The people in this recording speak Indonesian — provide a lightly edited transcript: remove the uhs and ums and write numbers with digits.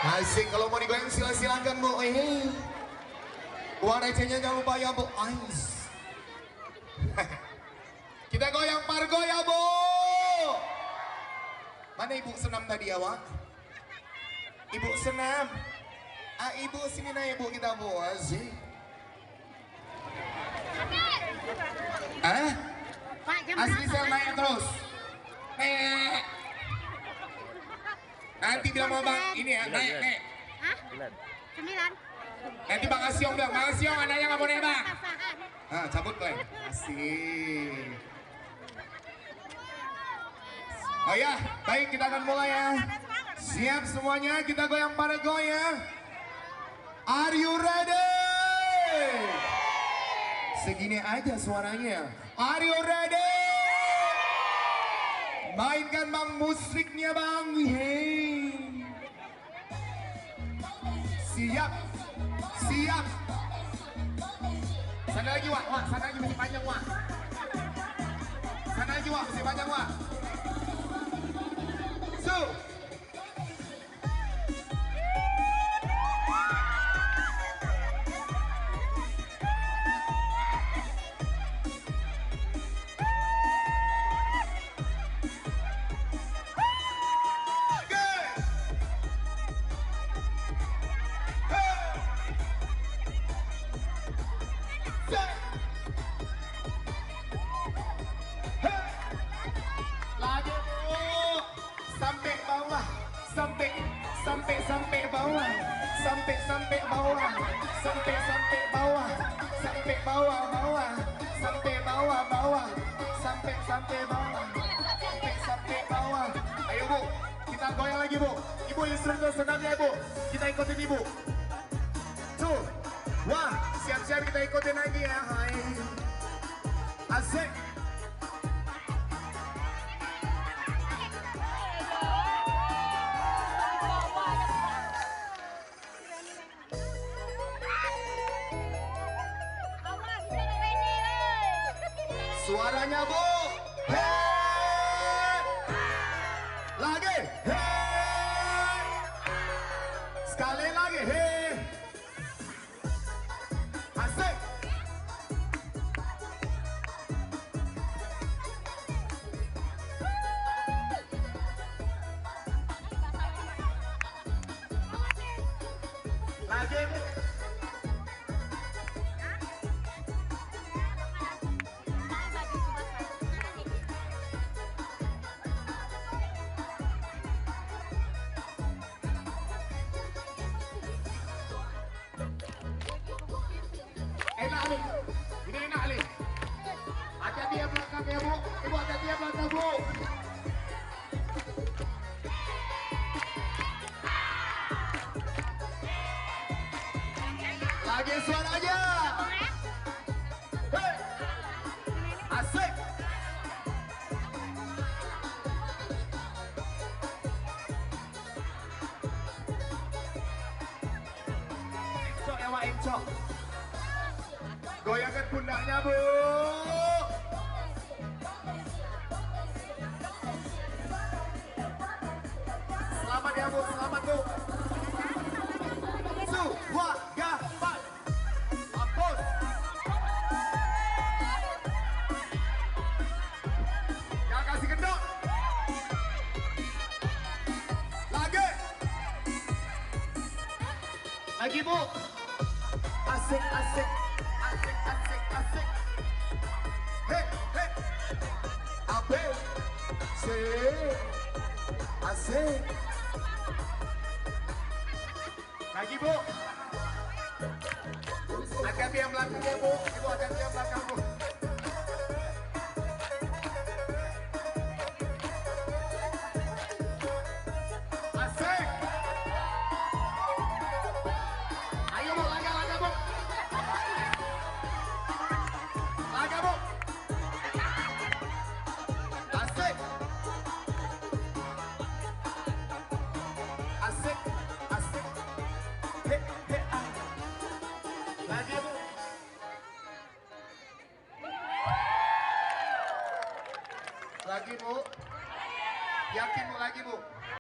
Asik, kalau mau digoyang silakan Bu. Uang recehnya jangan lupa ya Bu. Ais. Kita goyang pargo ya Bu. Mana Ibu Senam tadi ya Wak? Ibu Senam. Ibu sini nah Ibu kita Bu. Asik. Asli sel naik terus. Nanti bilang sama Bang ini ya, naik. Hah? 9. Nanti Bang Asyong bilang, Bang Asyong anaknya nggak boleh Bang. Cabut Glenn. Asik. Oh ya, baik kita akan mulai ya. Siap semuanya, kita goyang pada goyang. Are you ready? Segini aja suaranya. Are you ready? Mainkan Bang musiknya Bang. Siap. Sana lagi Wak, sana lagi masih panjang Wak. Sana lagi Wak, masih panjang Wak. Sampai bawah, sampai bawah, sampai bawah, sampai bawah, sampai bawah, sampai bawah. Ayo Bu, kita goyang lagi Bu. Ibu instruktur senamnya Bu, kita ikutin Ibu. 2, 1, siap-siap kita ikutin lagi ya. Hai, asik. Suaranya Bu. Lagi. Sekali lagi. Asik. Lagi Bu. Enak Ali, ini enak Ali. Hati-hati ya belakang ya Bu, Ibu hati-hati ya belakang Bu. Lagi suaranya. Hei, asik. Encok ya Wak, encok. Goyangkan pundaknya Bu. Selamat ya Bu, selamat Bu. Suwagapan. Mampus. Jangan kasih kendor. Lagi Bu. Asik. Asik. Hey. Ape. Asik. Lagi Bu. Hati-hati yang belakang ya Bu. Ibu hati-hati yang belakang Bu. Asik. Ayo Bu, laga Bu. Laga Bu. Asik. Lagi Bu. Lagi Bu. Yakin Bu, lagi Bu.